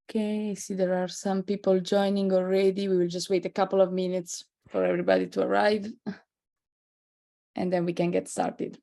Okay, I see there are some people joining already. We will just wait a couple of minutes for everybody to arrive, and then we can get started.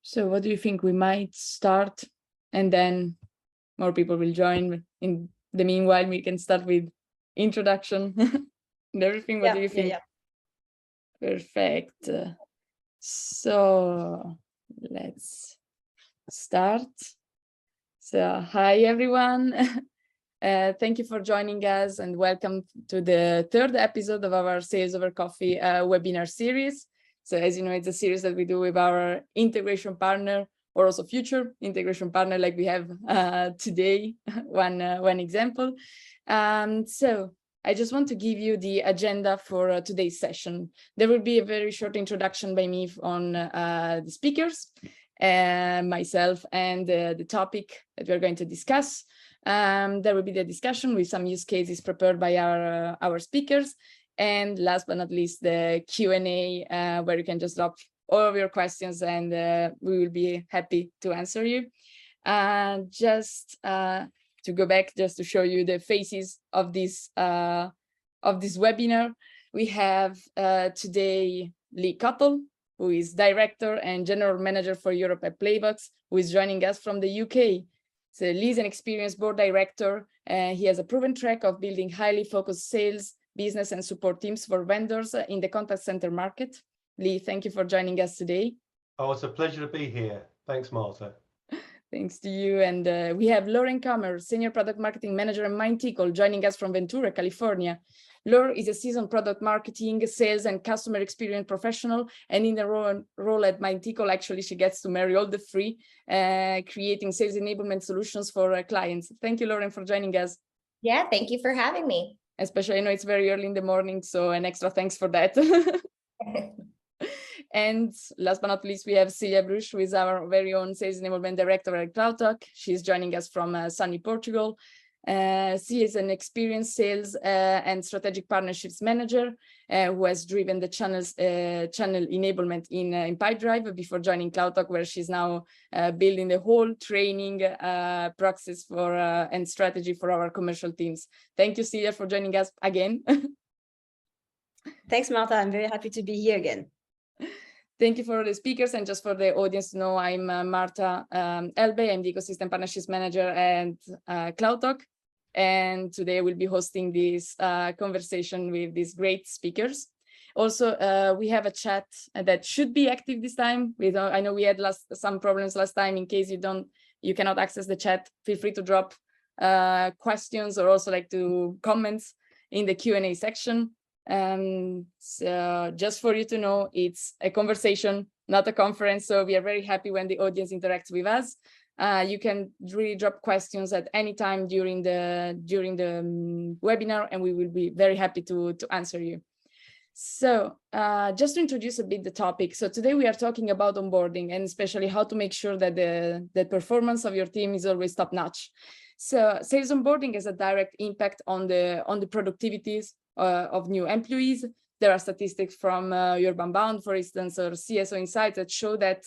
So what do you think? We might start and then more people will join. In the meanwhile, we can start with introduction and everything. What do you think? Perfect. So let's start. So hi, everyone. Thank you for joining us and welcome to the third episode of our Sales Over Coffee webinar series. So as you know, it's a series that we do with our integration partner or also future integration partner like we have today, one example. So I just want to give you the agenda for today's session. There will be a very short introduction by me on the speakers, myself, and the topic that we're going to discuss. There will be the discussion with some use cases prepared by our speakers. And last but not least, the Q&A, where you can just drop all of your questions and we will be happy to answer you. Just to go back, just to show you the faces of this webinar, we have today Lee Cottle, who is Director and General Manager for Europe at Playbox, who is joining us from the UK. So Lee's an experienced board director, and he has a proven track of building highly focused sales, business, and support teams for vendors in the contact center market. Lee, thank you for joining us today. Oh, it's a pleasure to be here. Thanks, Marta. Thanks to you. And we have Lauren Comer, Senior Product Marketing Manager at MindTickle, joining us from Ventura, California. Laura is a seasoned product marketing, sales, and customer experience professional. And in the role at MindTickle, actually, she gets to marry all the three, creating sales enablement solutions for clients. Thank you, Lauren, for joining us. Yeah, thank you for having me. Especially, I know it's very early in the morning, so an extra thanks for that. And last but not least, we have Celia Bruch, who is our very own Sales Enablement Director at CloudTalk. She's joining us from sunny Portugal. She is an experienced sales and strategic partnerships manager who has driven the channel enablement in Pipedrive before joining CloudTalk, where she's now building the whole training process for and strategy for our commercial teams. Thank you, Celia, for joining us again. Thanks, Marta. I'm very happy to be here again. Thank you for the speakers, and just for the audience to know, I'm Marta Elbe. I'm the Ecosystem Partnerships Manager at CloudTalk, and today we'll be hosting this conversation with these great speakers. Also, we have a chat that should be active this time. I know we had some problems last time. In case you cannot access the chat, feel free to drop questions or also like to comments in the Q&A section. So just for you to know, it's a conversation, not a conference. So we are very happy when the audience interacts with us. You can really drop questions at any time during the webinar, and we will be very happy to answer you. So just to introduce a bit the topic. So today we are talking about onboarding and especially how to make sure that the performance of your team is always top notch. So sales onboarding has a direct impact on the productivities of new employees. There are statistics from Urban Bound, for instance, or CSO Insights that show that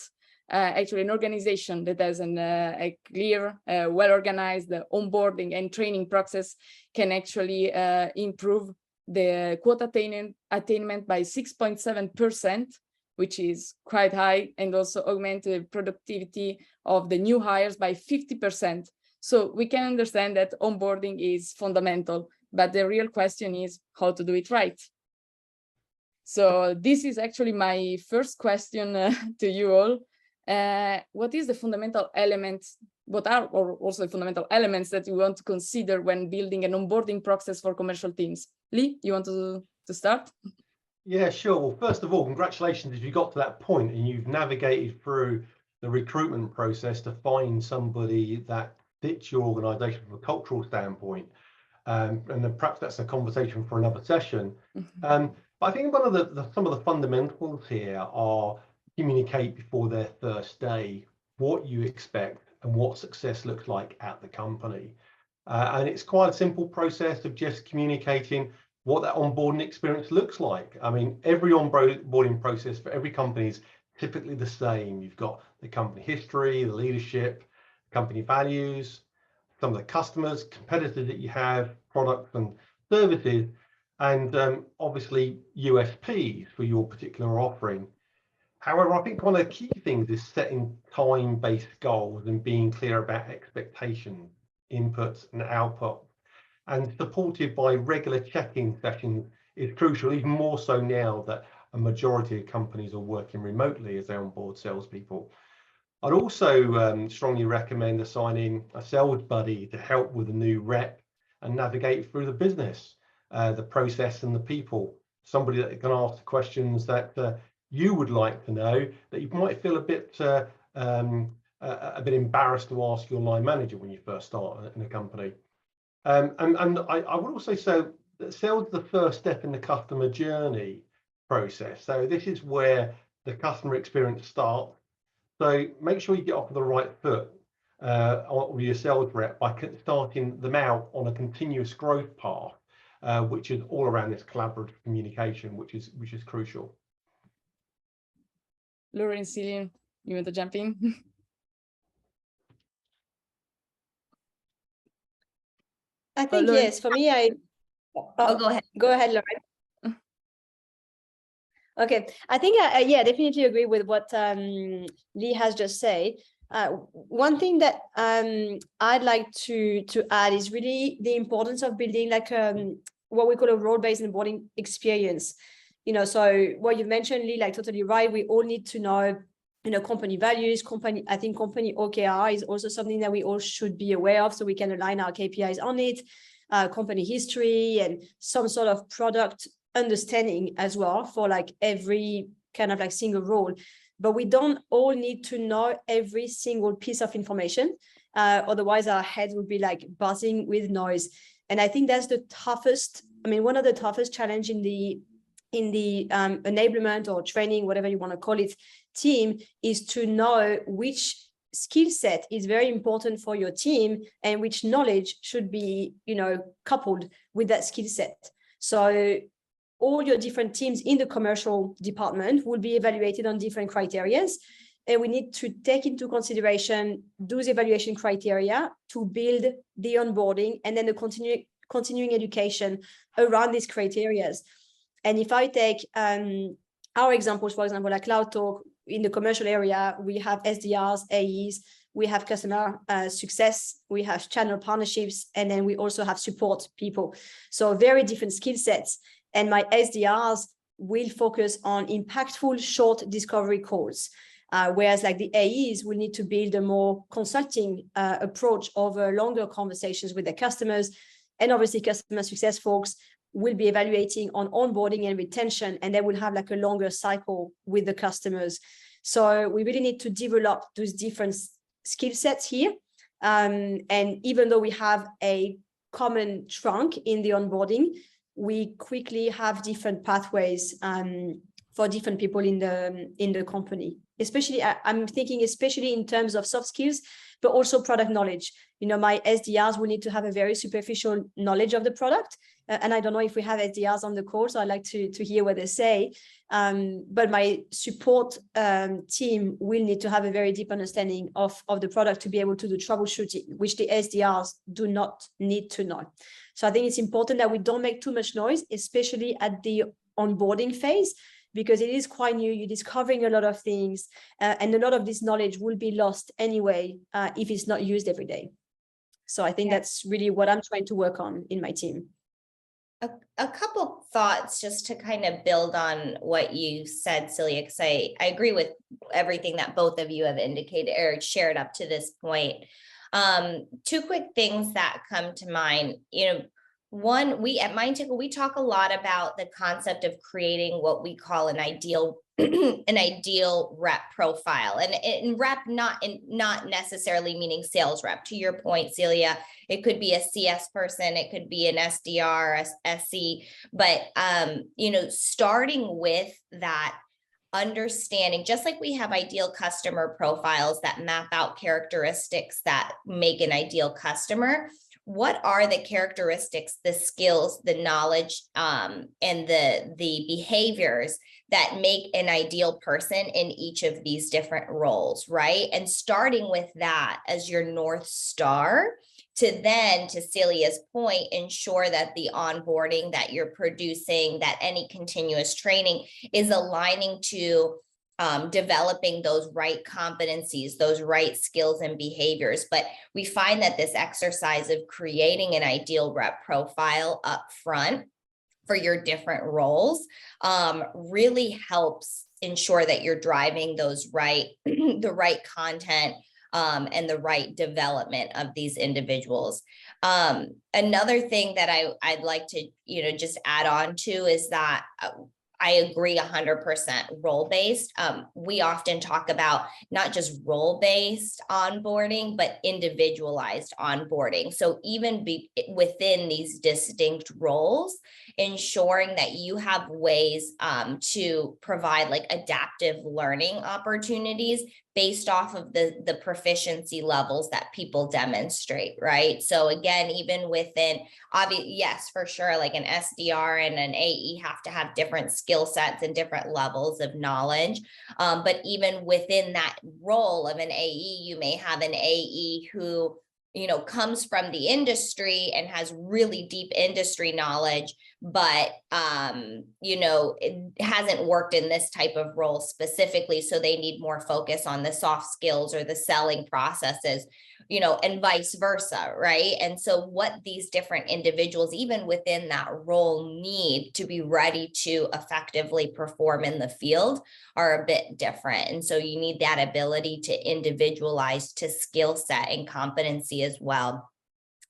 actually an organization that has a clear, well-organized onboarding and training process can actually improve the quota attainment by 6.7%, which is quite high, and also augment the productivity of the new hires by 50%. So we can understand that onboarding is fundamental, but the real question is how to do it right. So this is actually my first question to you all. What is the fundamental elements, what are also the fundamental elements that you want to consider when building an onboarding process for commercial teams? Lee, you want to start? Yeah, sure. Well, first of all, congratulations if you got to that point and you've navigated through the recruitment process to find somebody that fits your organization from a cultural standpoint. And then perhaps that's a conversation for another session. But I think one of some of the fundamentals here are communicate before their first day what you expect and what success looks like at the company. And it's quite a simple process of just communicating what that onboarding experience looks like. I mean, every onboarding process for every company is typically the same. You've got the company history, the leadership, company values, some of the customers, competitors that you have, products and services, and obviously USPs for your particular offering. However, I think one of the key things is setting time-based goals and being clear about expectations, inputs and output, and supported by regular check-in sessions is crucial, even more so now that a majority of companies are working remotely as they onboard salespeople. I'd also strongly recommend assigning a sales buddy to help with a new rep and navigate through the business, the process and the people. Somebody that can ask the questions that you would like to know that you might feel a bit embarrassed to ask your line manager when you first start in a company. And I would also say that sales is the first step in the customer journey process. So this is where the customer experience starts. So make sure you get off on the right foot with your sales rep by starting them out on a continuous growth path, which is all around this collaborative communication, which is crucial. Laura and Cillian, you want to jump in? I think Lauren. yes, for me, Oh, go ahead. Go ahead, Lauren. Okay, I think yeah, definitely agree with what Lee has just said. One thing that I'd like to add is really the importance of building like what we call a role-based onboarding experience. You know, so what you mentioned, Lee, like totally right. We all need to know, you know, company values, I think company OKR is also something that we all should be aware of so we can align our KPIs on it, company history and some sort of product understanding as well for like every kind of like single role. But we don't all need to know every single piece of information. Otherwise our heads would be like buzzing with noise. And I think that's the toughest, I mean, one of the toughest challenge in the enablement or training, whatever you want to call it, team is to know which skill set is very important for your team and which knowledge should be, you know, coupled with that skill set. So all your different teams in the commercial department will be evaluated on different criteria. And we need to take into consideration those evaluation criteria to build the onboarding and then the continuing education around these criteria. And if I take our examples, for example, like Cloud Talk, in the commercial area, we have SDRs, AEs, we have customer success, we have channel partnerships, and then we also have support people. So very different skill sets. And my SDRs will focus on impactful short discovery calls, whereas like the AEs will need to build a more consulting approach over longer conversations with their customers. And obviously customer success folks will be evaluating on onboarding and retention, and they will have like a longer cycle with the customers. So we really need to develop those different skill sets here. And even though we have a common trunk in the onboarding, we quickly have different pathways for different people in the company. Especially, I'm thinking especially in terms of soft skills, but also product knowledge. You know, my SDRs will need to have a very superficial knowledge of the product. And I don't know if we have SDRs on the call, so I'd like to hear what they say. But my support team will need to have a very deep understanding of the product to be able to do troubleshooting, which the SDRs do not need to know. So I think it's important that we don't make too much noise, especially at the onboarding phase, because it is quite new. You're discovering a lot of things, and a lot of this knowledge will be lost anyway if it's not used every day. So I think that's really what I'm trying to work on in my team. A couple thoughts just to kind of build on what you said, Celia, because I agree with everything that both of you have indicated or shared up to this point. Two quick things that come to mind. You know, one, we at MindTickle, we talk a lot about the concept of creating what we call an ideal an ideal rep profile, and rep not necessarily meaning sales rep. To your point, Celia, it could be a CS person, it could be an SDR, SC, but you know, starting with that understanding, just like we have ideal customer profiles that map out characteristics that make an ideal customer. What are the characteristics, the skills, the knowledge, and the behaviors that make an ideal person in each of these different roles, right? And starting with that as your North Star, to then, to Celia's point, ensure that the onboarding that you're producing, that any continuous training is aligning to developing those right competencies, those right skills and behaviors. But we find that this exercise of creating an ideal rep profile up front for your different roles really helps ensure that you're driving those the right content and the right development of these individuals. Another thing that I'd like to, you know, just add on to is that I agree 100% role-based. We often talk about not just role-based onboarding, but individualized onboarding. So even within these distinct roles, ensuring that you have ways to provide like adaptive learning opportunities based off of the proficiency levels that people demonstrate, right? So again, even within, yes, for sure, like an SDR and an AE have to have different skill sets and different levels of knowledge. But even within that role of an AE, you may have an AE who, you know, comes from the industry and has really deep industry knowledge, but, you know, it hasn't worked in this type of role specifically. So they need more focus on the soft skills or the selling processes, you know, and vice versa, right? And so what these different individuals, even within that role, need to be ready to effectively perform in the field are a bit different. And so you need that ability to individualize to skill set and competency as well.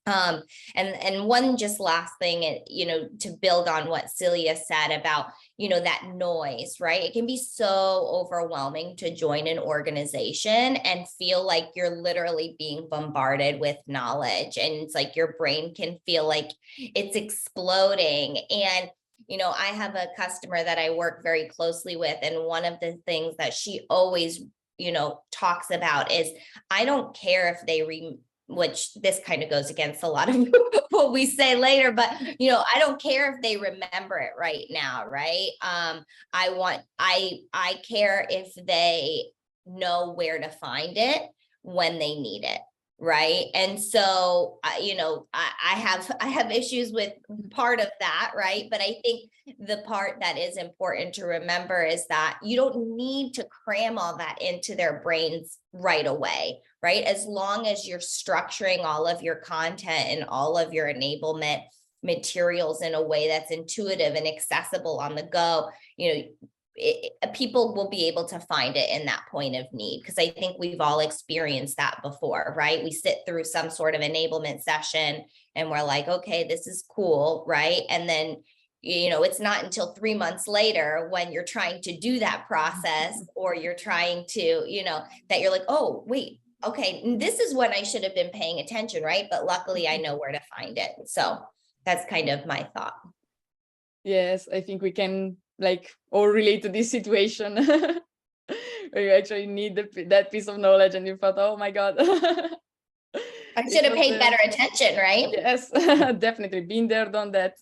And one just last thing, you know, to build on what Celia said about, you know, that noise, right? It can be so overwhelming to join an organization and feel like you're literally being bombarded with knowledge. And it's like your brain can feel like it's exploding. And you know, I have a customer that I work very closely with, and one of the things that she always, you know, talks about is, I don't care if they which this kind of goes against a lot of what we say later, but, you know, I don't care if they remember it right now, right? I care if they know where to find it when they need it. Right. And so, you know, I have issues with part of that. Right. But I think the part that is important to remember is that you don't need to cram all that into their brains right away. Right. As long as you're structuring all of your content and all of your enablement materials in a way that's intuitive and accessible on the go, you know, people will be able to find it in that point of need, because I think we've all experienced that before, right? We sit through some sort of enablement session and we're like, okay, this is cool, right? And then, you know, it's not until 3 months later when you're trying to do that process, or you're trying to, you know, that you're like, oh, wait, okay, this is when I should have been paying attention, right? But luckily I know where to find it. So that's kind of my thought. Yes, I think we can like all relate to this situation where you actually need that piece of knowledge and you thought, oh my God. I should have paid better attention, right? Yes, definitely been there, done that.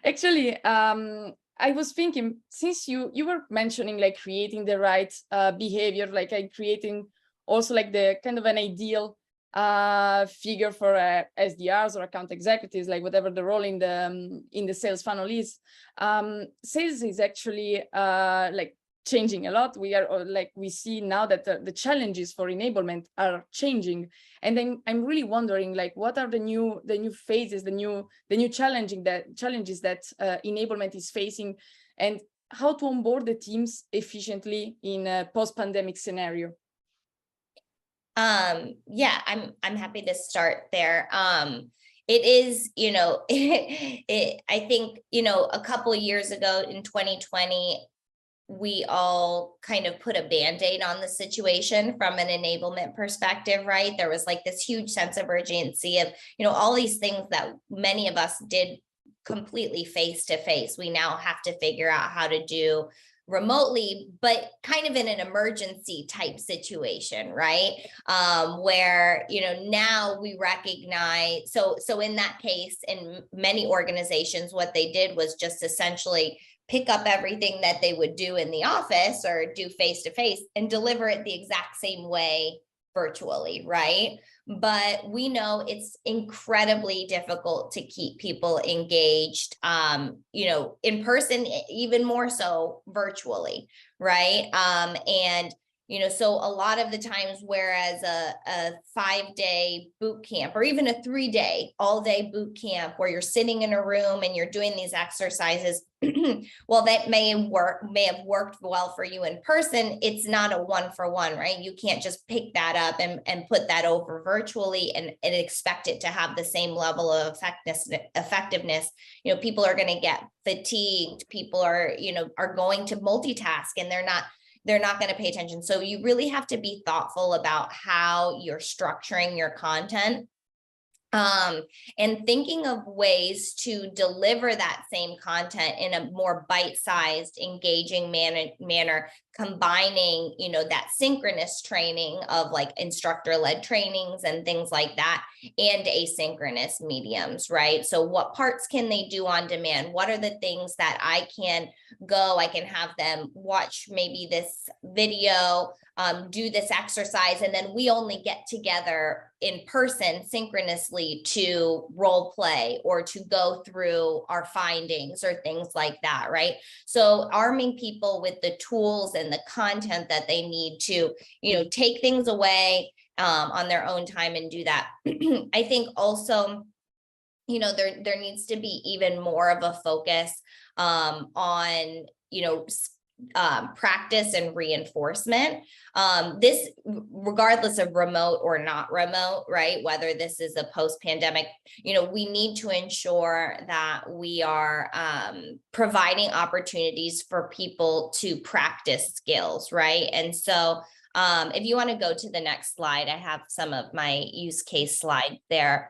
Actually, I was thinking, since you were mentioning like creating the right behavior, like creating also like the kind of an ideal figure for SDRs or account executives, like whatever the role in the sales funnel is. Sales is actually like changing a lot. We are like, we see now that the challenges for enablement are changing, and then I'm really wondering, like, what are the new phases, the new challenges that enablement is facing, and how to onboard the teams efficiently in a post-pandemic scenario. Yeah, I'm happy to start there. It is, I think, a couple of years ago in 2020, we all kind of put a Band-Aid on the situation from an enablement perspective, right? There was like this huge sense of urgency of, all these things that many of us did completely face-to-face. We now have to figure out how to do remotely, but kind of in an emergency type situation, right? Where, now we recognize, so in that case, in many organizations, what they did was just essentially pick up everything that they would do in the office or do face-to-face and deliver it the exact same way virtually, right? But we know it's incredibly difficult to keep people engaged, in person, even more so virtually, right? And so a lot of the times, whereas a 5-day boot camp or even a 3-day all-day boot camp where you're sitting in a room and you're doing these exercises, well, that may have worked well for you in person. It's not a 1-for-1, right? You can't just pick that up and put that over virtually and expect it to have the same level of effectiveness. People are going to get fatigued. People are going to multitask, and they're not going to pay attention. So you really have to be thoughtful about how you're structuring your content, and thinking of ways to deliver that same content in a more bite-sized, engaging manner, combining, that synchronous training of like instructor-led trainings and things like that, and asynchronous mediums, right? So what parts can they do on demand? What are the things that I can have them watch maybe this video, do this exercise, and then we only get together in person synchronously to role play or to go through our findings or things like that, right? So arming people with the tools and the content that they need to, take things away on their own time and do that. I think also, there needs to be even more of a focus on, practice and reinforcement. This, regardless of remote or not remote, right? Whether this is a post-pandemic, we need to ensure that we are providing opportunities for people to practice skills, right? And so if you want to go to the next slide, I have some of my use case slides there.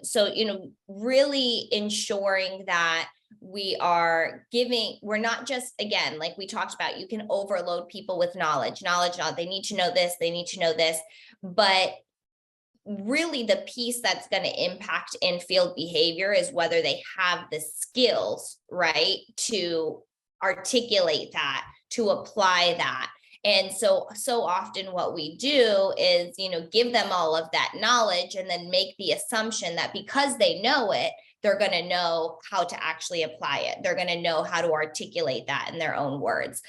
So, really ensuring that we're not just, again, like we talked about, you can overload people with knowledge, they need to know this, but really the piece that's going to impact in-field behavior is whether they have the skills, right, to articulate that, to apply that. And so often what we do is, give them all of that knowledge and then make the assumption that because they know it, they're going to know how to actually apply it. They're going to know how to articulate that in their own words.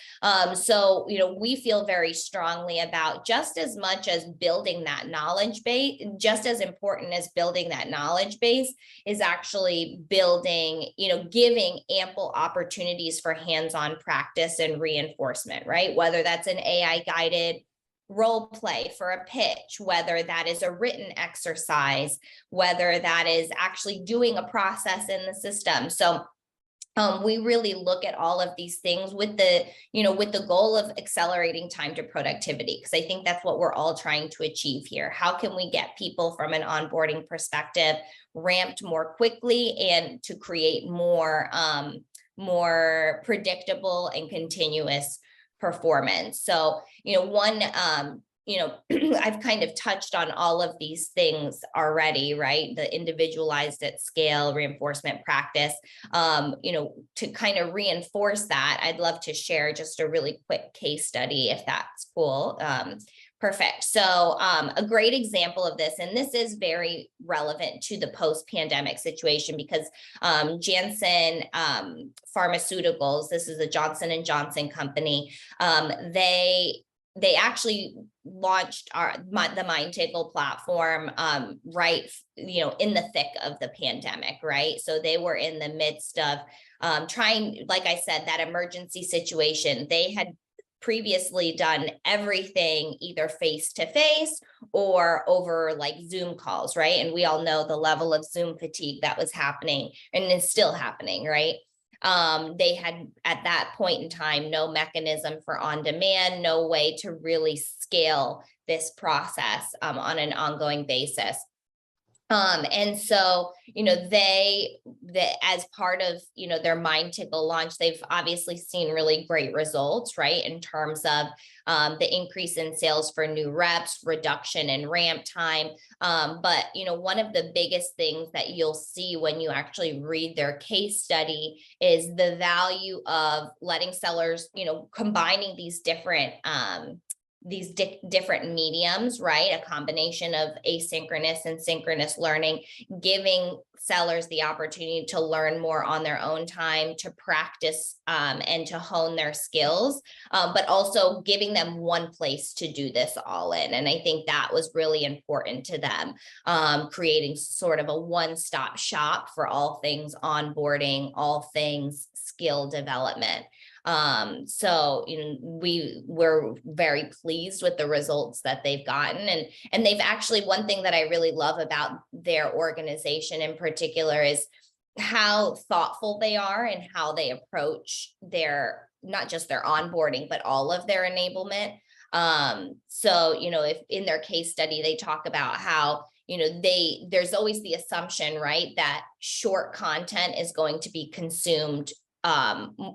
So, we feel very strongly about, just as much as building that knowledge base, just as important as building that knowledge base is actually building, giving ample opportunities for hands-on practice and reinforcement, right? Whether that's an AI guided role play for a pitch, whether that is a written exercise, whether that is actually doing a process in the system. So We really look at all of these things with the goal of accelerating time to productivity, because I think that's what we're all trying to achieve here. How can we get people from an onboarding perspective ramped more quickly and to create more predictable and continuous performance? So, I've kind of touched on all of these things already, right? The individualized at scale reinforcement practice. To kind of reinforce that, I'd love to share just a really quick case study, if that's cool. Perfect. So a great example of this, and this is very relevant to the post-pandemic situation, because Janssen Pharmaceuticals, this is a Johnson & Johnson company, they actually launched the MindTable platform right, in the thick of the pandemic, right? So they were in the midst of trying, like I said, that emergency situation. They had previously done everything either face-to-face or over like Zoom calls, right? And we all know the level of Zoom fatigue that was happening and is still happening, right? They had at that point in time no mechanism for on demand, no way to really scale this process on an ongoing basis. And so, they as part of, their MindTable launch, they've obviously seen really great results, right? In terms of the increase in sales for new reps, reduction in ramp time. But, one of the biggest things that you'll see when you actually read their case study is the value of letting sellers, combining these different different mediums, right? A combination of asynchronous and synchronous learning, giving sellers the opportunity to learn more on their own time, to practice and to hone their skills, but also giving them one place to do this all in. And I think that was really important to them, creating sort of a one-stop shop for all things onboarding, all things skill development. So, we're very pleased with the results that they've gotten. And they've actually, one thing that I really love about their organization in particular is how thoughtful they are and how they approach not just their onboarding, but all of their enablement. So, if in their case study, they talk about how, there's always the assumption, right, that short content is going to be consumed.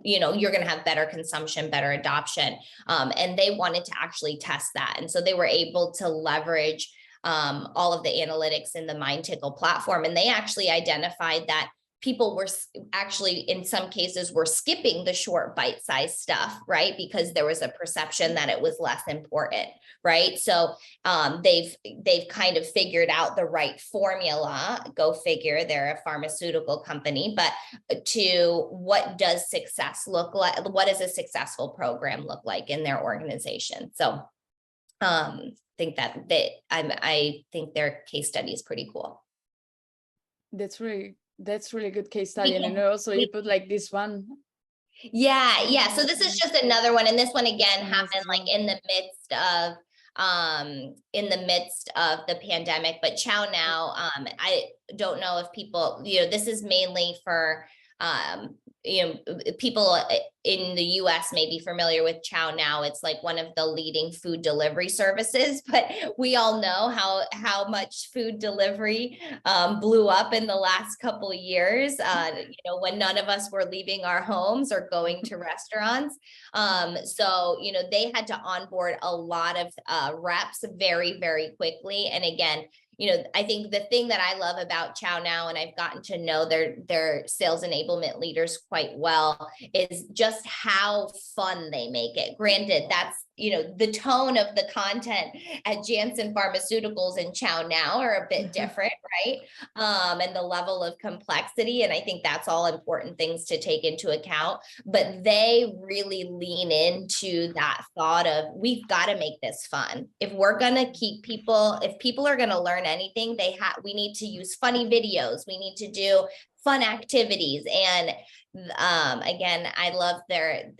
You're going to have better consumption, better adoption. And they wanted to actually test that. And so they were able to leverage all of the analytics in the MindTable platform. And they actually identified that people were actually, in some cases, were skipping the short bite-sized stuff, right? Because there was a perception that it was less important, right? So they've kind of figured out the right formula. Go figure, they're a pharmaceutical company, but to what does success look like? What does a successful program look like in their organization? So I think I think their case study is pretty cool. That's really good case study. And also you put like this one. Yeah. So this is just another one. And this one again happened like in the midst of the pandemic, but Chow Now, I don't know if people, this is mainly for, people in the US may be familiar with Chow Now. It's like one of the leading food delivery services, but we all know how much food delivery blew up in the last couple of years, when none of us were leaving our homes or going to restaurants. So, they had to onboard a lot of reps very, very quickly. And again, I think the thing that I love about Chow Now, and I've gotten to know their sales enablement leaders quite well, is just how fun they make it. Granted, that's, the tone of the content at Janssen Pharmaceuticals and Chow Now are a bit different, right? And the level of complexity. And I think that's all important things to take into account. But they really lean into that thought of, we've got to make this fun. If we're going to keep people, if people are going to learn anything, we need to use funny videos. We need to do fun activities. And again, I love their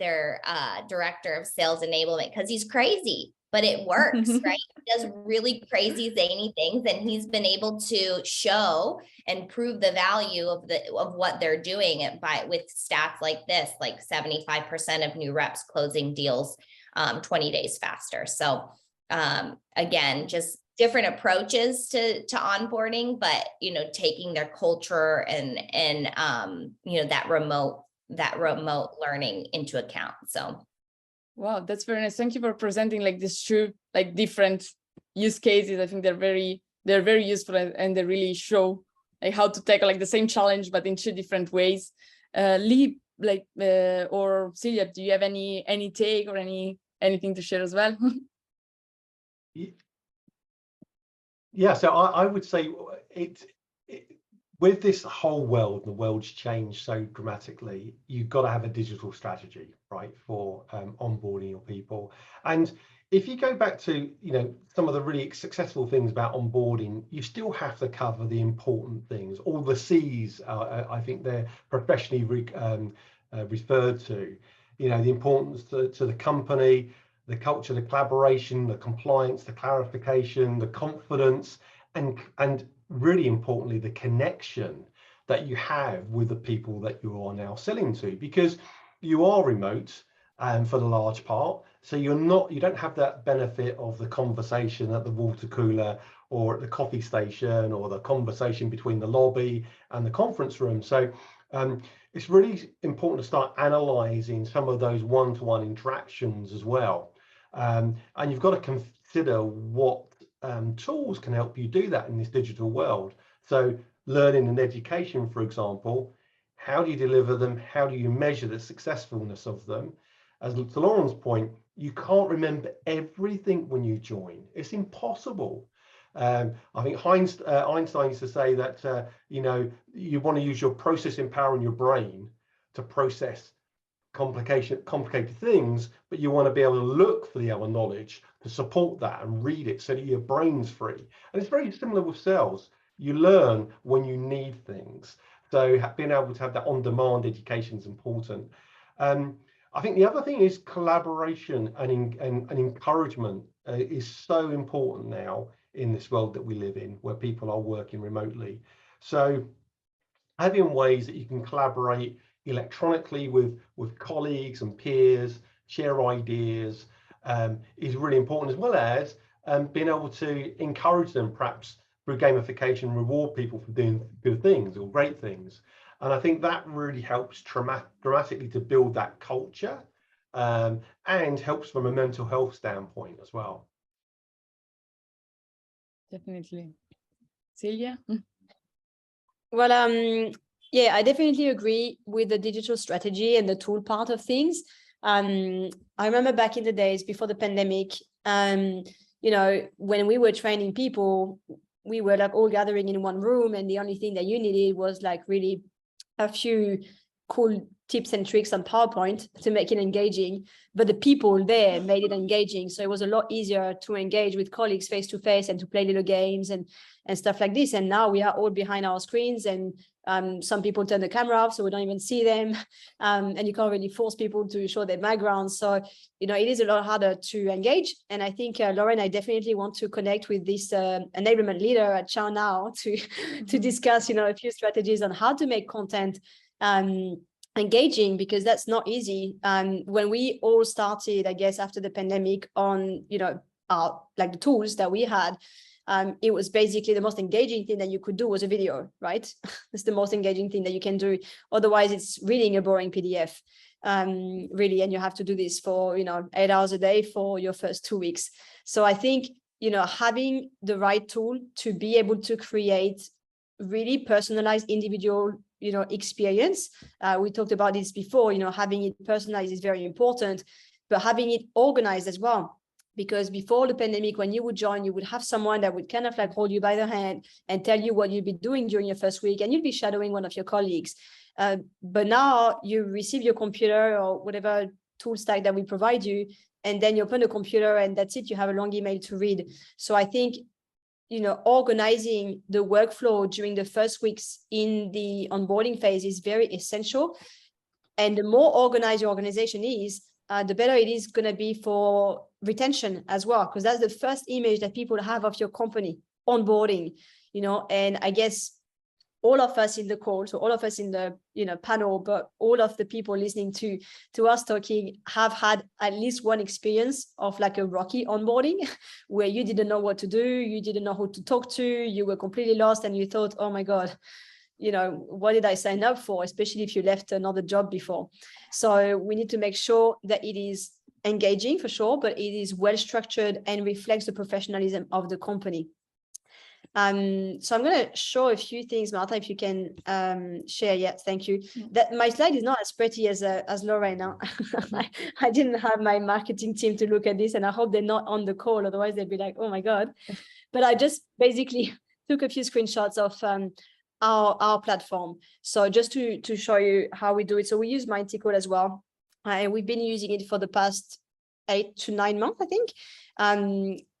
director of sales enablement because he's crazy. but it works, right? He does really crazy zany things, and he's been able to show and prove the value of what they're doing with stats like this, like 75% of new reps closing deals 20 days faster. So again, just different approaches to onboarding, but taking their culture and that remote learning into account. So wow, that's very nice. Thank you for presenting like this two like different use cases. I think they're very useful, and they really show like how to tackle like the same challenge but in two different ways. Lee, like or Celia, do you have any take or anything to share as well? Yeah, so I would say with this whole world, the world's changed so dramatically, you've got to have a digital strategy, right, for onboarding your people. And if you go back to some of the really successful things about onboarding, you still have to cover the important things. All the C's, I think they're professionally referred to. The importance to the company, the culture, the collaboration, the compliance, the clarification, the confidence, and really importantly, the connection that you have with the people that you are now selling to, because you are remote for the large part. So you don't have that benefit of the conversation at the water cooler or at the coffee station, or the conversation between the lobby and the conference room. So it's really important to start analyzing some of those one-to-one interactions as well. And you've got to consider what tools can help you do that in this digital world. So learning and education, for example, how do you deliver them? How do you measure the successfulness of them? As to Lauren's point, you can't remember everything when you join. It's impossible. I think Einstein used to say that you want to use your processing power in your brain to process complicated things, but you want to be able to look for the other knowledge to support that and read it so that your brain's free. And it's very similar with sales. You learn when you need things. So being able to have that on-demand education is important. I think the other thing is collaboration and encouragement is so important now in this world that we live in, where people are working remotely. So having ways that you can collaborate electronically with colleagues and peers, share ideas, is really important, as well as being able to encourage them, perhaps through gamification, reward people for doing good things or great things. And I think that really helps dramatically to build that culture, and helps from a mental health standpoint as well. Definitely. Celia? Well, yeah, I definitely agree with the digital strategy and the tool part of things. I remember back in the days before the pandemic, when we were training people, we were like all gathering in one room, and the only thing that you needed was like really a few cool tips and tricks on PowerPoint to make it engaging, but the people there made it engaging. So it was a lot easier to engage with colleagues face to face and to play little games and stuff like this. And now we are all behind our screens, and some people turn the camera off so we don't even see them, and you can't really force people to show their backgrounds. So it is a lot harder to engage. And I think Lauren, I definitely want to connect with this enablement leader at Chow now to discuss a few strategies on how to make content engaging, because that's not easy. When we all started, I guess, after the pandemic on our like the tools that we had, it was basically the most engaging thing that you could do was a video, right? It's the most engaging thing that you can do. Otherwise, it's reading a boring PDF, really, and you have to do this for 8 hours a day for your first 2 weeks. So I think having the right tool to be able to create really personalized individual experience. We talked about this before, having it personalized is very important, but having it organized as well. Because before the pandemic, when you would join, you would have someone that would kind of like hold you by the hand and tell you what you'd be doing during your first week, and you'd be shadowing one of your colleagues. But now you receive your computer or whatever tool stack that we provide you, and then you open the computer and that's it. You have a long email to read. So I think organizing the workflow during the first weeks in the onboarding phase is very essential. And the more organized your organization is, the better it is going to be for retention as well, because that's the first image that people have of your company, onboarding, and I guess all of us in the call, so all of us in the panel, but all of the people listening to us talking have had at least one experience of like a rocky onboarding where you didn't know what to do, you didn't know who to talk to, you were completely lost, and you thought, oh my God, what did I sign up for, especially if you left another job before. So we need to make sure that it is engaging for sure, but it is well structured and reflects the professionalism of the company. So I'm going to show a few things, Martha, if you can share. Yeah, thank you. That my slide is not as pretty as Lorraine now. I didn't have my marketing team to look at this, and I hope they're not on the call, otherwise they'd be like, oh my God. But I just basically took a few screenshots of our platform. So just to show you how we do it. So we use Mintical as well, and we've been using it for the past 8 to 9 months, I think.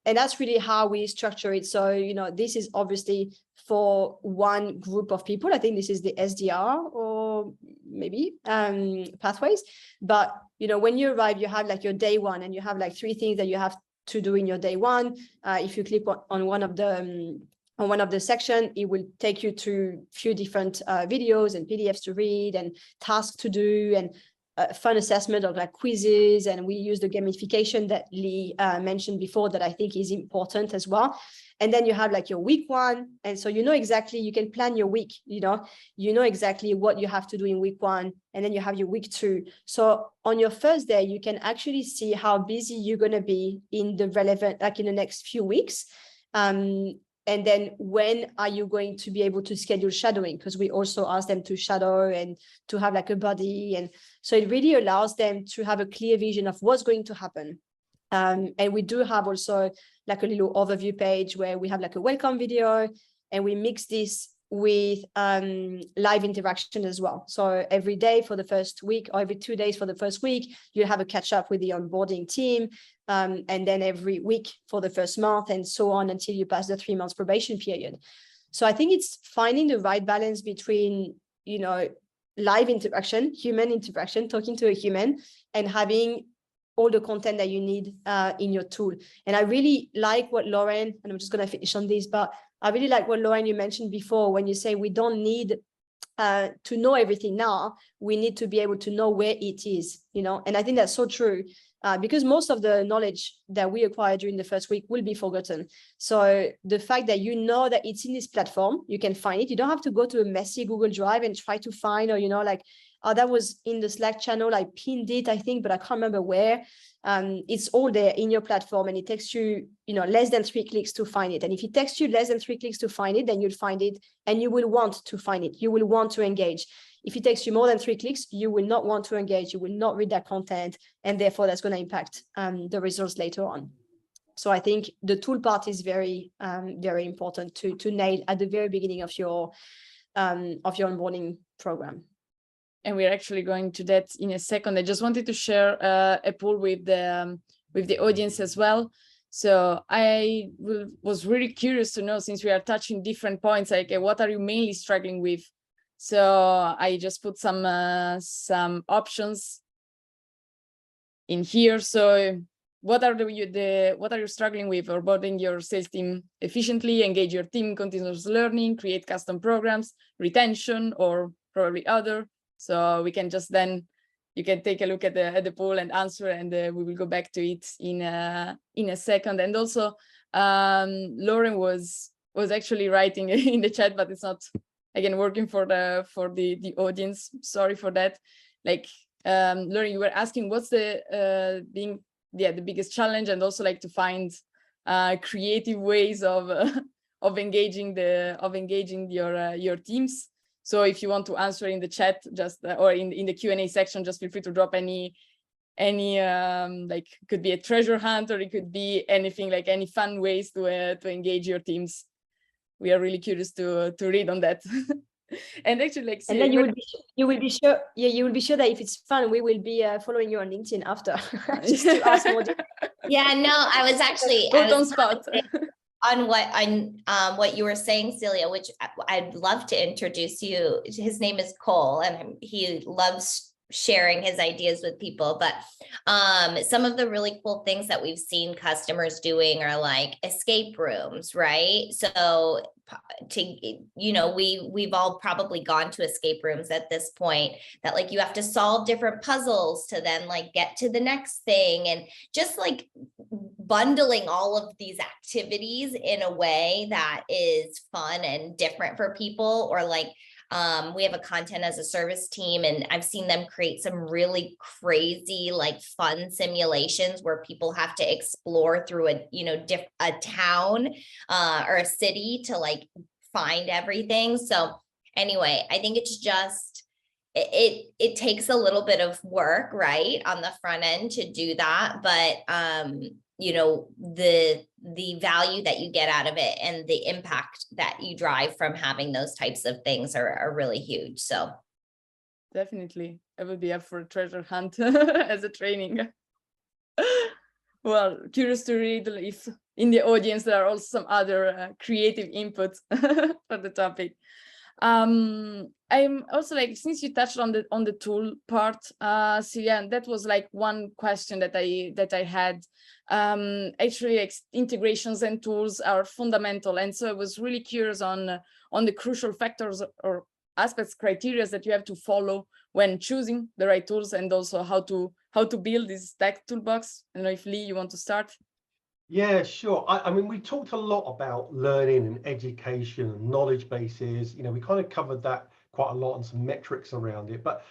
And that's really how we structure it. So, this is obviously for one group of people. I think this is the SDR or maybe pathways. But, when you arrive, you have like your day one, and you have like 3 things that you have to do in your day one. If you click on one of the section, it will take you to a few different videos and PDFs to read and tasks to do, and fun assessment of like quizzes. And we use the gamification that Lee mentioned before that I think is important as well. And then you have like your week 1. And so exactly, you can plan your week, you know exactly what you have to do in week 1. And then you have your week 2. So on your first day, you can actually see how busy you're going to be in the relevant, like in the next few weeks. And then when are you going to be able to schedule shadowing? Because we also ask them to shadow and to have like a buddy. And so it really allows them to have a clear vision of what's going to happen. And we do have also like a little overview page where we have like a welcome video, and we mix this with live interaction as well. So every day for the first week, or every 2 days for the first week, you have a catch up with the onboarding team. And then every week for the first month, and so on until you pass the 3 months probation period. So I think it's finding the right balance between, live interaction, human interaction, talking to a human, and having all the content that you need in your tool. And I really like what Lauren, and I'm just going to finish on this, but I really like what Lauren, you mentioned before, when you say we don't need to know everything now, we need to be able to know where it is, and I think that's so true. Because most of the knowledge that we acquire during the first week will be forgotten. So the fact that that it's in this platform, you can find it. You don't have to go to a messy Google Drive and try to find, or, that was in the Slack channel, I pinned it, I think, but I can't remember where. It's all there in your platform, and it takes you, less than 3 clicks to find it. And if it takes you less than 3 clicks to find it, then you'll find it, and you will want to find it. You will want to engage. If it takes you more than 3 clicks, you will not want to engage. You will not read that content, and therefore that's going to impact the results later on. So I think the tool part is very, very important to nail at the very beginning of your onboarding program. And we're actually going to that in a second. I just wanted to share a poll with the audience as well. So I was really curious to know, since we are touching different points, like what are you mainly struggling with? So I just put some options in here. So what are you struggling with? Onboarding your sales team efficiently, engage your team, continuous learning, create custom programs, retention, or probably other. So we can just you can take a look at the poll and answer, and we will go back to it in a second. And also Lauren was actually writing in the chat, but it's not, again, working for the audience. Sorry for that. Like Lauren, you were asking what's the biggest challenge, and also like to find creative ways of engaging your teams. So if you want to answer in the chat, just or in the Q&A section, just feel free to drop any like, could be a treasure hunt, or it could be anything, like any fun ways to engage your teams. We are really curious to read on that. And actually, like, and then you will be sure that if it's fun, we will be following you on LinkedIn after. Just to ask more. Yeah, no, I was actually on spot. On what you were saying, Celia, which I'd love to introduce you. His name is Cole, and he loves sharing his ideas with people. But some of the really cool things that we've seen customers doing are like escape rooms, right? So we've all probably gone to escape rooms at this point, that like you have to solve different puzzles to then like get to the next thing, and just like bundling all of these activities in a way that is fun and different for people. Or like we have a content as a service team, and I've seen them create some really crazy, like fun simulations where people have to explore through a town or a city to like find everything. So anyway, I think it's just, it takes a little bit of work, right, on the front end to do that. But the value that you get out of it and the impact that you drive from having those types of things are really huge. So definitely, I would be up for a treasure hunt as a training. Well, curious to read if in the audience there are also some other creative inputs for the topic. I'm also like, since you touched on the tool part, so yeah, that was like one question that I had. Actually, integrations and tools are fundamental, and so I was really curious on the crucial factors or aspects, criteria that you have to follow when choosing the right tools, and also how to build this tech toolbox. I don't know if Lee, you want to start? Yeah, sure. I mean, we talked a lot about learning and education and knowledge bases. We kind of covered that quite a lot and some metrics around it. But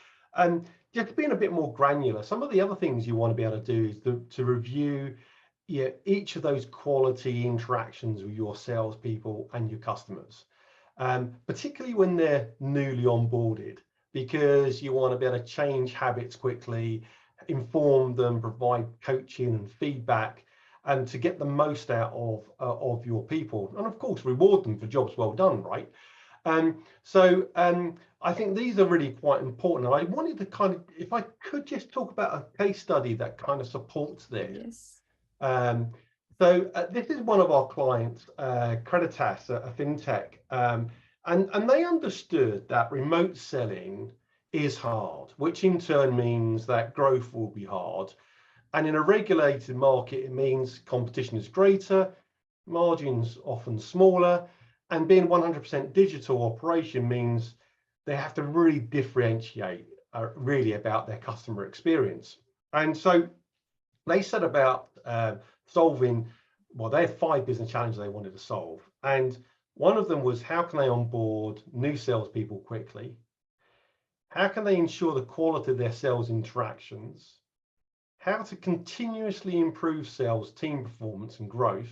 just being a bit more granular, some of the other things you want to be able to do is to review each of those quality interactions with your salespeople and your customers, particularly when they're newly onboarded, because you want to be able to change habits quickly, inform them, provide coaching and feedback, and to get the most out of your people, and of course reward them for jobs well done, right? So I think these are really quite important. And I wanted to kind of, if I could just talk about a case study that kind of supports this. Yes. So this is one of our clients, Creditas, a fintech, and they understood that remote selling is hard, which in turn means that growth will be hard. And in a regulated market, it means competition is greater, margins often smaller, and being 100% digital operation means they have to really differentiate really about their customer experience. And so they set about solving, well, they had 5 business challenges they wanted to solve. And one of them was, how can they onboard new salespeople quickly? How can they ensure the quality of their sales interactions? How to continuously improve sales team performance and growth,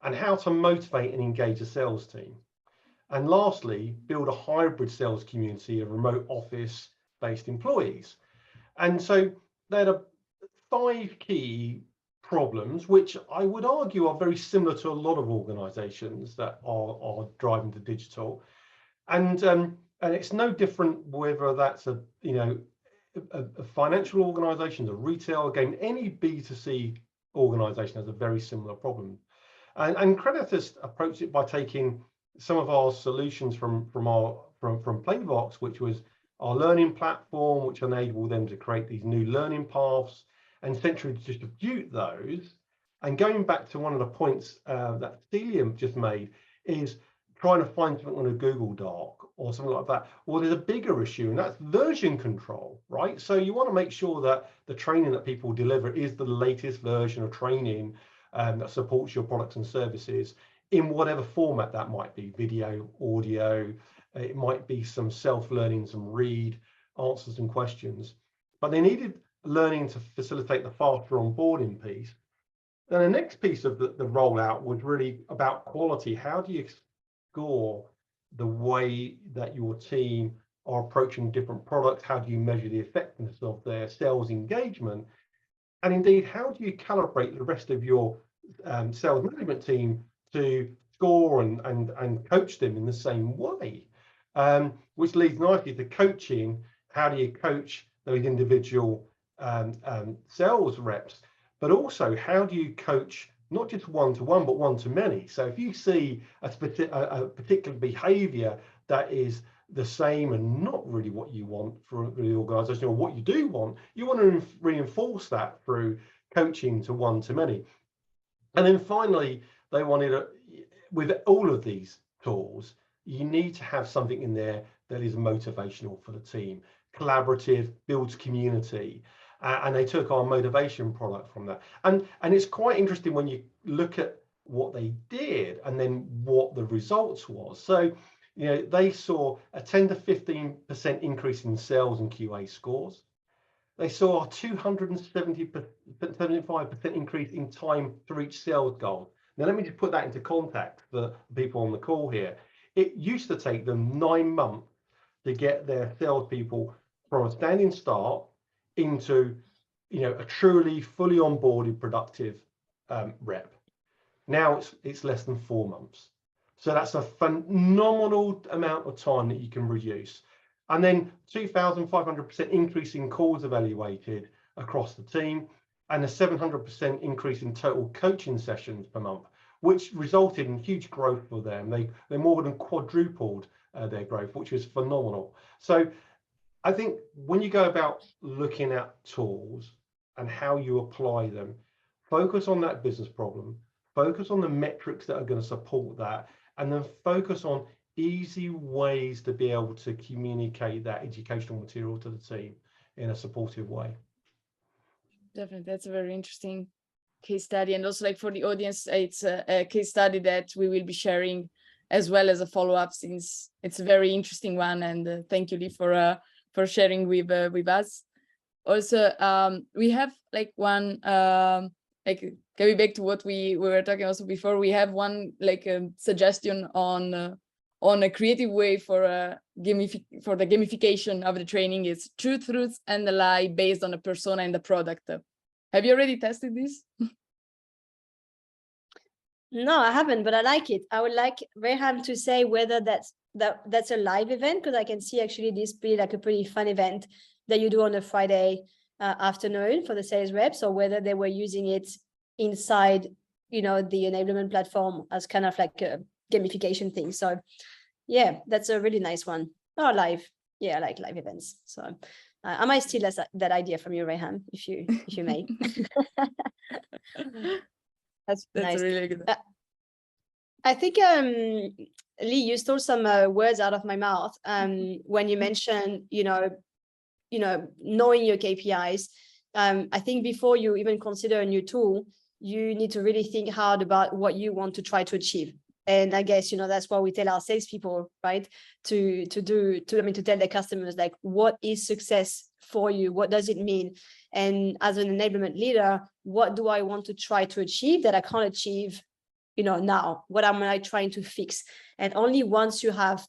and how to motivate and engage a sales team. And lastly, build a hybrid sales community of remote office-based employees. And so there are 5 key problems, which I would argue are very similar to a lot of organizations that are driving to digital. And it's no different whether that's a financial organization, a retail, again, any B2C organization has a very similar problem. And Creditas approached it by taking some of our solutions from Playvox, which was our learning platform, which enabled them to create these new learning paths and centrally distribute those. And going back to one of the points that Celia just made, is trying to find something on a Google Doc or something like that. Well, there's a bigger issue, and that's version control, right? So you want to make sure that the training that people deliver is the latest version of training that supports your products and services in whatever format that might be: video, audio, it might be some self-learning, some read answers and questions. But they needed learning to facilitate the faster onboarding piece. Then the next piece of the rollout was really about quality. How do you score the way that your team are approaching different products? How do you measure the effectiveness of their sales engagement? And indeed, how do you calibrate the rest of your sales management team to score and coach them in the same way? Which leads nicely to coaching. How do you coach those individual sales reps? But also, how do you coach not just one-to-one, but one-to-many? So if you see a particular behavior that is the same and not really what you want for the organization, or what you do want, you want to reinforce that through coaching to one-to-many. And then finally, they wanted, with all of these tools, you need to have something in there that is motivational for the team, collaborative, builds community. And they took our motivation product from that. And it's quite interesting when you look at what they did and then what the results was. So, you know, they saw a 10 to 15% increase in sales and QA scores. They saw a 275% increase in time to reach sales goals. Now, let me just put that into context for people on the call here. It used to take them 9 months to get their salespeople from a standing start into, you know, a truly fully onboarded productive rep. Now it's less than 4 months. So that's a phenomenal amount of time that you can reduce. And then 2,500% increase in calls evaluated across the team, and a 700% increase in total coaching sessions per month, which resulted in huge growth for them. They more than quadrupled their growth, which was phenomenal. So I think when you go about looking at tools and how you apply them, focus on that business problem, focus on the metrics that are going to support that, and then focus on easy ways to be able to communicate that educational material to the team in a supportive way. Definitely, that's a very interesting case study. And also, like, for the audience, it's a case study that we will be sharing as well as a follow-up, since it's a very interesting one. And thank you, Lee, for sharing with us. Also, we have like one like going back to what we were talking also before. We have one like suggestion on a creative way for the gamification of the training. Is truths and a lie based on a persona and the product. Have you already tested this? No, I haven't, but I like it. I would like Reham to say whether that's a live event, because I can see actually this be like a pretty fun event that you do on a Friday afternoon for the sales reps, or whether they were using it inside, you know, the enablement platform as kind of like a gamification thing. So yeah, that's a really nice one. Oh, live. Yeah, I like live events. So I might steal that idea from you, Reham, if you may. That's nice. Really good. I think Lee, you stole some words out of my mouth when you mentioned, you know, knowing your KPIs. I think before you even consider a new tool, you need to really think hard about what you want to try to achieve. And I guess, you know, that's what we tell our salespeople, right? To tell their customers, like, what is success for you? What does it mean? And as an enablement leader, what do I want to try to achieve that I can't achieve, you know, now? What am I trying to fix? And only once you have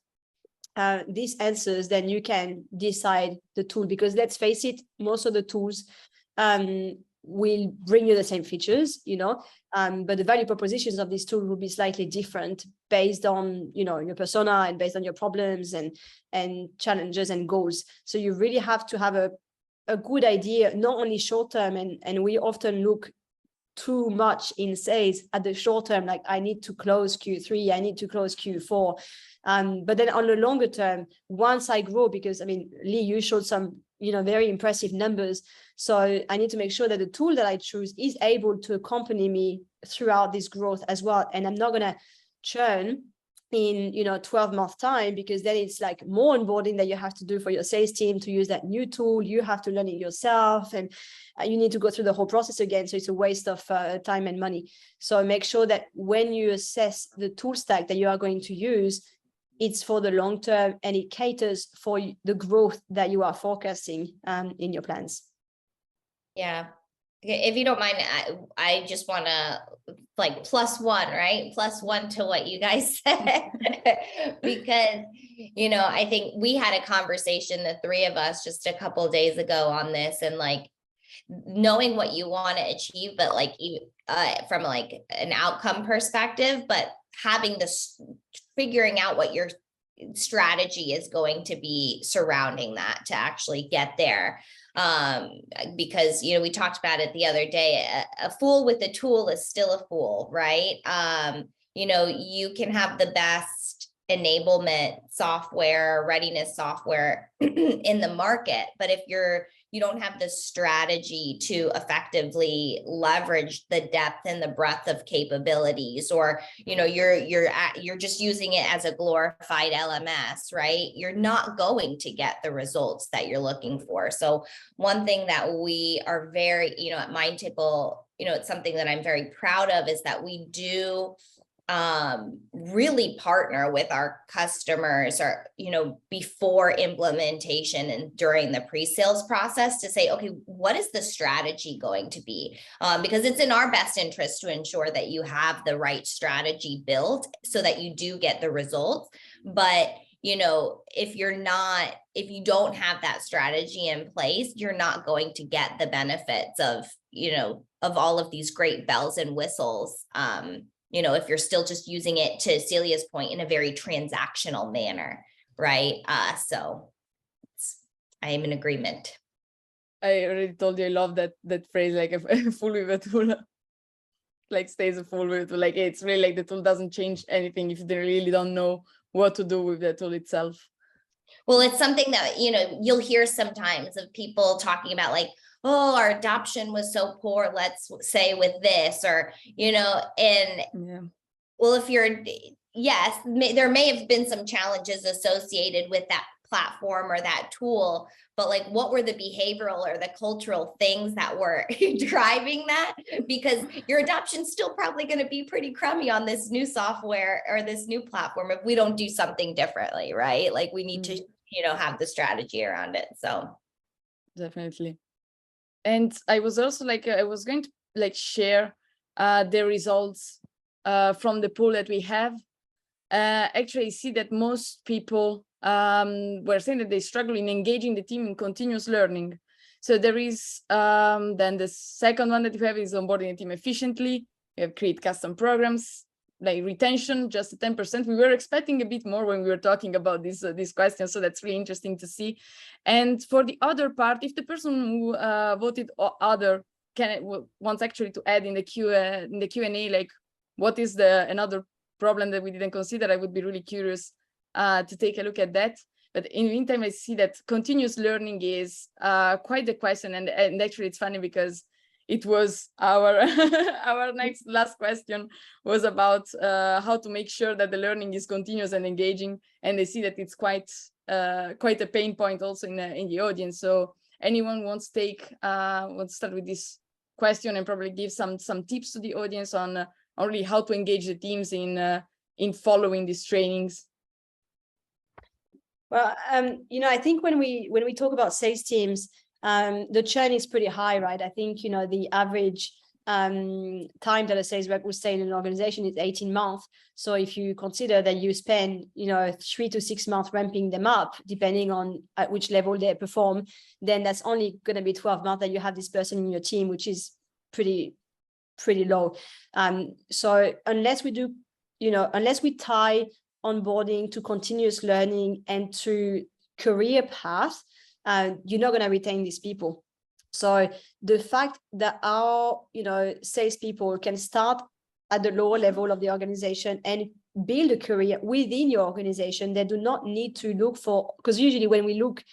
these answers, then you can decide the tool. Because let's face it, most of the tools will bring you the same features, you know, but the value propositions of this tool will be slightly different based on, you know, your persona and based on your problems and challenges and goals. So you really have to have a good idea, not only short term, and we often look too much in sales at the short term, like I need to close Q3, I need to close Q4. But then on the longer term, once I grow, because I mean, Lee, you showed some, you know, very impressive numbers. So I need to make sure that the tool that I choose is able to accompany me throughout this growth as well. And I'm not going to churn in, you know, 12-month time, because then it's like more onboarding that you have to do for your sales team to use that new tool. You have to learn it yourself, and you need to go through the whole process again. So it's a waste of time and money. So make sure that when you assess the tool stack that you are going to use, it's for the long term and it caters for the growth that you are forecasting in your plans. Yeah. If you don't mind, I just want to like +1, right? +1 to what you guys said, because, you know, I think we had a conversation, the three of us, just a couple of days ago on this, and like knowing what you want to achieve, but like from like an outcome perspective, but having this, figuring out what your strategy is going to be surrounding that to actually get there. Because, you know, we talked about it the other day, a fool with a tool is still a fool, right? You know, you can have the best enablement software, readiness software in the market. But if you don't have the strategy to effectively leverage the depth and the breadth of capabilities, or you're just using it as a glorified LMS, right? You're not going to get the results that you're looking for. So one thing that we are very, at MindTable, it's something that I'm very proud of, is that we do really partner with our customers, or before implementation and during the pre-sales process, to say, okay, what is the strategy going to be? Because it's in our best interest to ensure that you have the right strategy built so that you do get the results. But if you don't have that strategy in place, you're not going to get the benefits of all of these great bells and whistles. If you're still just using it, to Celia's point, in a very transactional manner, right? So I am in agreement. I already told you I love that phrase, like a fool with a tool like stays a fool with a tool. Like, it's really like the tool doesn't change anything if they really don't know what to do with the tool itself. Well, it's something that, you'll hear sometimes of people talking about, like, oh, our adoption was so poor, let's say, with this, or, well, if yes, there may have been some challenges associated with that platform or that tool, but like, what were the behavioral or the cultural things that were driving that? Because your adoption's still probably going to be pretty crummy on this new software or this new platform if we don't do something differently, right? Like, we need to, have the strategy around it. So definitely. And I was also I was going to share the results from the pool that we have. Actually, I see that most people were saying that they struggle in engaging the team in continuous learning. So there is then the second one that we have is onboarding the team efficiently. We have create custom programs, like retention, just 10%. We were expecting a bit more when we were talking about this question, so that's really interesting to see. And for the other part, if the person who voted other wants actually to add in the Q&A, like, what is another problem that we didn't consider, I would be really curious to take a look at that. But in the meantime, I see that continuous learning is quite the question, and actually it's funny because it was our our last question was about how to make sure that the learning is continuous and engaging, and I see that it's quite a pain point also in the audience. So anyone wants to start with this question and probably give some tips to the audience on really how to engage the teams in following these trainings? Well, I think when we talk about sales teams, the churn is pretty high, right? I think, the average time that a sales rep will stay in an organization is 18 months. So if you consider that you spend, 3 to 6 months ramping them up, depending on at which level they perform, then that's only going to be 12 months that you have this person in your team, which is pretty low. So unless we tie onboarding to continuous learning and to career path, you're not going to retain these people. So the fact that our, salespeople can start at the lower level of the organization and build a career within your organization, they do not need to look for, because usually when we look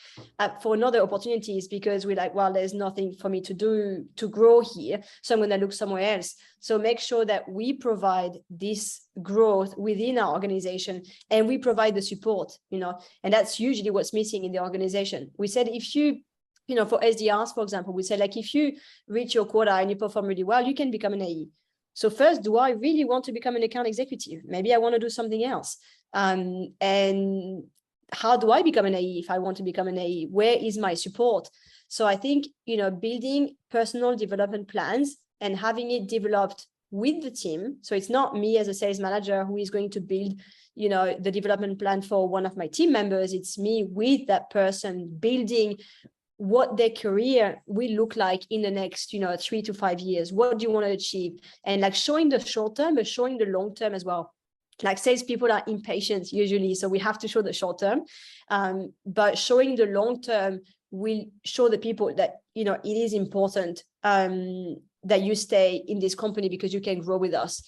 for another opportunity, it's because we're like, well, there's nothing for me to do to grow here, so I'm going to look somewhere else. So make sure that we provide this growth within our organization, and we provide the support, and that's usually what's missing in the organization. We said, if you for SDRs, for example, we said, like, if you reach your quota and you perform really well, you can become an AE. So first, do I really want to become an account executive? Maybe I want to do something else. And how do I become an AE if I want to become an AE? Where is my support? So I think, building personal development plans and having it developed with the team. So it's not me as a sales manager who is going to build, the development plan for one of my team members. It's me with that person building what their career will look like in the next 3 to 5 years. What do you want to achieve? And like showing the short term, but showing the long term as well. Like, salespeople are impatient usually, so we have to show the short term, but showing the long term will show the people that it is important that you stay in this company because you can grow with us.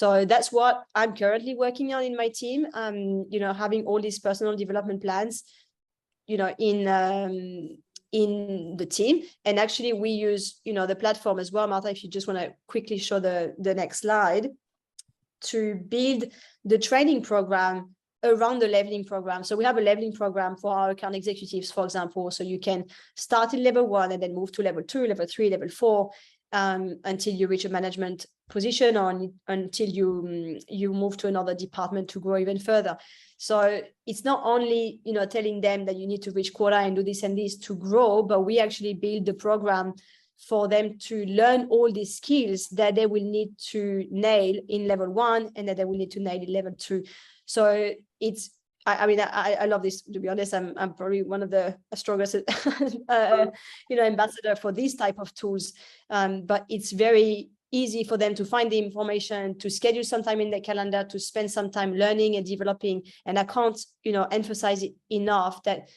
So that's what I'm currently working on in my team. You know, having all these personal development plans, you know, in the team. And actually we use, you know, the platform as well, Martha, if you just want to quickly show the next slide, to build the training program around the leveling program. So we have a leveling program for our account executives, for example. So you can start in level 1 and then move to level 2, level 3, level 4, until you reach a management position, or until you move to another department to grow even further. So it's not only, you know, telling them that you need to reach quota and do this and this to grow, but we actually build the program for them to learn all these skills that they will need to nail in level 1 and that they will need to nail in level 2. So it's, I mean, I love this, to be honest. I'm probably one of the strongest, you know, ambassador for these type of tools. But it's very easy for them to find the information, to schedule some time in their calendar, to spend some time learning and developing. And I can't, you know, emphasize it enough that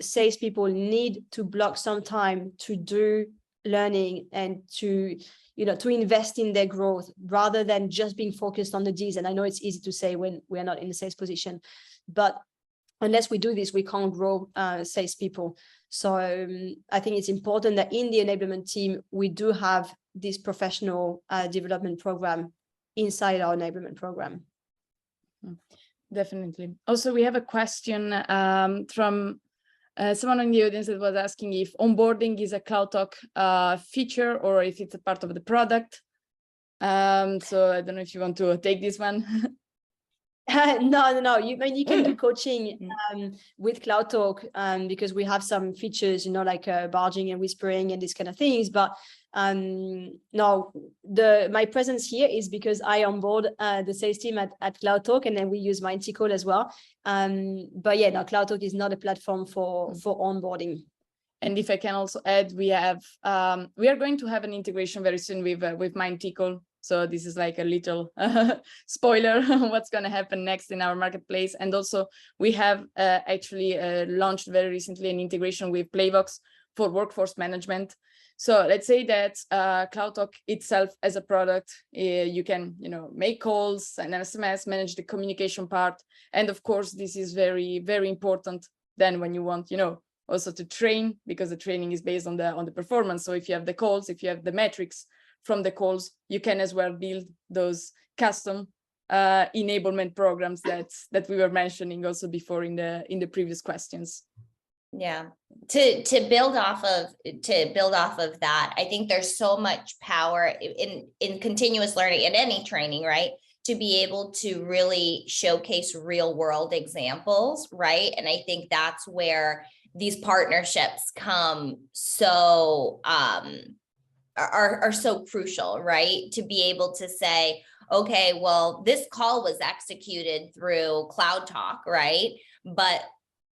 salespeople need to block some time to do learning and to, you know, to invest in their growth rather than just being focused on the D's. And I know it's easy to say when we're not in a sales position, but unless we do this, we can't grow salespeople. So I think it's important that in the enablement team, we do have this professional development program inside our enablement program. Definitely. Also, we have a question from someone in the audience that was asking if onboarding is a CloudTalk feature or if it's a part of the product. So I don't know if you want to take this one. No. You can do coaching with CloudTalk because we have some features, you know, like barging and whispering and these kind of things. But no, my presence here is because I onboard the sales team at CloudTalk, and then we use Mintical as well. But yeah, no, CloudTalk is not a platform for onboarding. And if I can also add, we are going to have an integration very soon with Mintical. So this is like a little spoiler what's going to happen next in our marketplace. And also we have actually launched very recently an integration with Playbox for workforce management. So let's say that CloudTalk itself as a product, you can, you know, make calls and SMS, manage the communication part. And of course, this is very, very important then when you want, you know, also to train, because the training is based on the performance. So if you have the calls, if you have the metrics from the calls, you can as well build those custom enablement programs that we were mentioning also before in the previous questions. Yeah, to build off of that, I think there's so much power in continuous learning and any training, right? To be able to really showcase real world examples, right? And I think that's where these partnerships come so are so crucial, right? To be able to say, okay, well, this call was executed through CloudTalk, right? But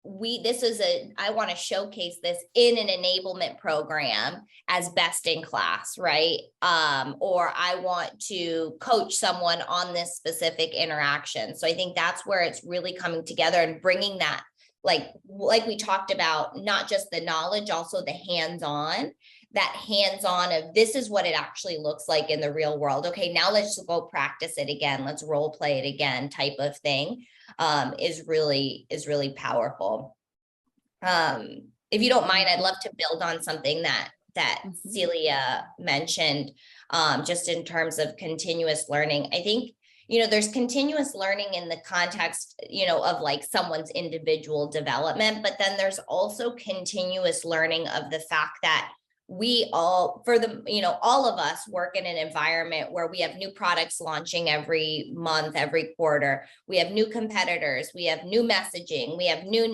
I want to showcase this in an enablement program as best in class, right? Or I want to coach someone on this specific interaction. So I think that's where it's really coming together and bringing that, like we talked about, not just the knowledge, also the hands-on of this is what it actually looks like in the real world. Okay, now let's go practice it again. Let's role play it again type of thing is really powerful. If you don't mind, I'd love to build on something that Celia mentioned, just in terms of continuous learning. I think, you know, there's continuous learning in the context, you know, of like someone's individual development, but then there's also continuous learning of the fact that we all, all of us work in an environment where we have new products launching every month, every quarter. We have new competitors, we have new messaging, we have new,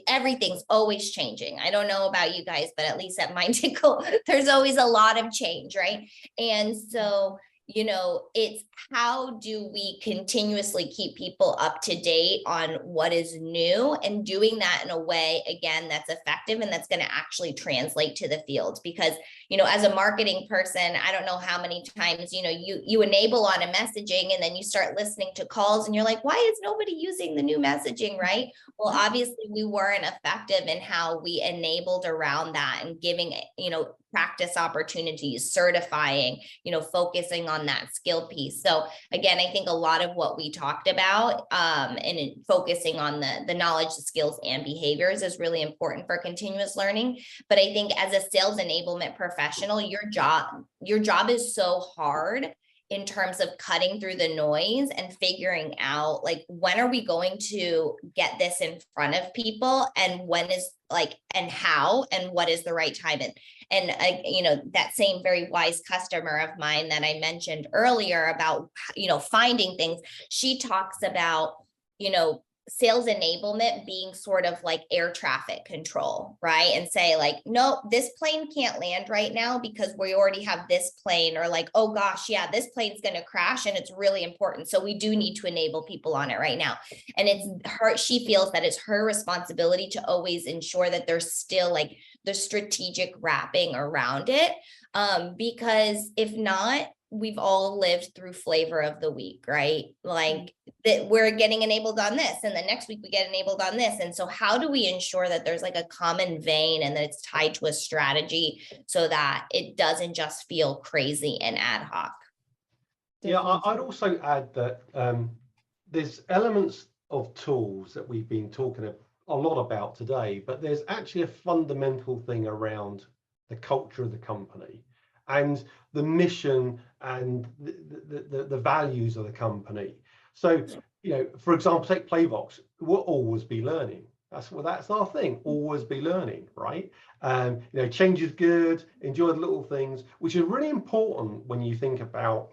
everything's always changing. I don't know about you guys, but at least at Mintical, there's always a lot of change, right? And so, you know, it's how do we continuously keep people up to date on what is new, and doing that in a way, again, that's effective and that's going to actually translate to the field. Because, you know, as a marketing person, I don't know how many times, you know, you enable on a messaging and then you start listening to calls and you're like, why is nobody using the new messaging, right? Well, obviously we weren't effective in how we enabled around that and giving, you know, practice opportunities, certifying, focusing on that skill piece. So again, I think a lot of what we talked about and focusing on the knowledge, the skills, and behaviors is really important for continuous learning. But I think as a sales enablement professional, your job is so hard in terms of cutting through the noise and figuring out, like, when are we going to get this in front of people, and when is and how, and what is the right time. And that same very wise customer of mine that I mentioned earlier about, finding things, she talks about, sales enablement being sort of like air traffic control, right? And say like, no, this plane can't land right now because we already have this plane, or like, oh gosh, yeah, this plane's going to crash and it's really important. So we do need to enable people on it right now. And she feels that it's her responsibility to always ensure that there's still like the strategic wrapping around it. Because if not, we've all lived through flavor of the week, right? Like that we're getting enabled on this, and the next week we get enabled on this. And so how do we ensure that there's like a common vein and that it's tied to a strategy so that it doesn't just feel crazy and ad hoc? Yeah, I'd also add that there's elements of tools that we've been talking a lot about today, but there's actually a fundamental thing around the culture of the company and the mission and the values of the company. So, for example, take Playbox. We'll always be learning. That's our thing. Always be learning, right? Change is good. Enjoy the little things, which is really important when you think about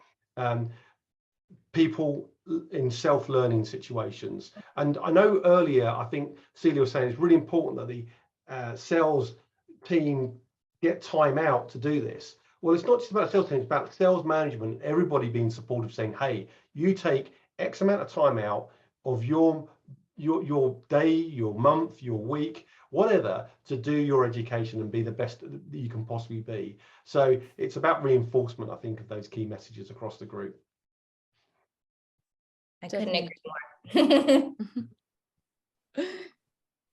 people in self-learning situations. And I know earlier, I think Celia was saying it's really important that the sales team get time out to do this. Well, it's not just about sales team, it's about sales management, everybody being supportive, saying, hey, you take X amount of time out of your day, your month, your week, whatever, to do your education and be the best that you can possibly be. So it's about reinforcement, I think, of those key messages across the group. I couldn't agree more.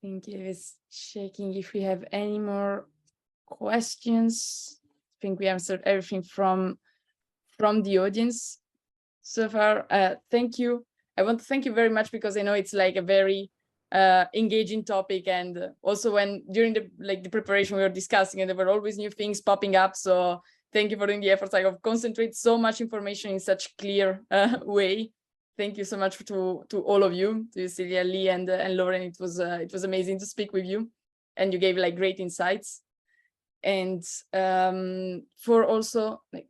Thank you. I was checking if we have any more questions. I think we answered everything from the audience so far. Thank you. I want to thank you very much, because I know it's like a very engaging topic, and also when during the preparation we were discussing, and there were always new things popping up. So thank you for doing the efforts of concentrate so much information in such clear way. Thank you so much to all of you, to Celia, Lee, and Lauren. It was amazing to speak with you, and you gave like great insights. And for also let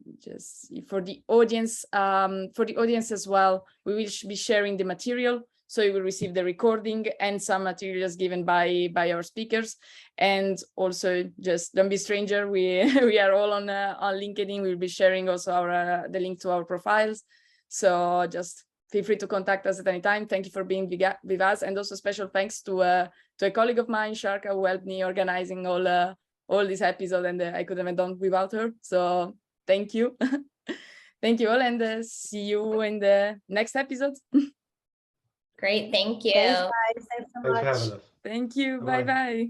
me just see, for the audience as well, we will be sharing the material, so you will receive the recording and some materials given by our speakers. And also, just don't be stranger, we are all on LinkedIn. We'll be sharing also the link to our profiles, so just feel free to contact us at any time. Thank you for being with us, and also special thanks to a colleague of mine, Sharka, who helped me organizing all this episode, and I couldn't have done without her. So thank you. Thank you all, and see you in the next episode. Great, thank you. Thanks, guys. Thanks so Thanks much. for having us. Thank you. Bye-bye. Bye-bye.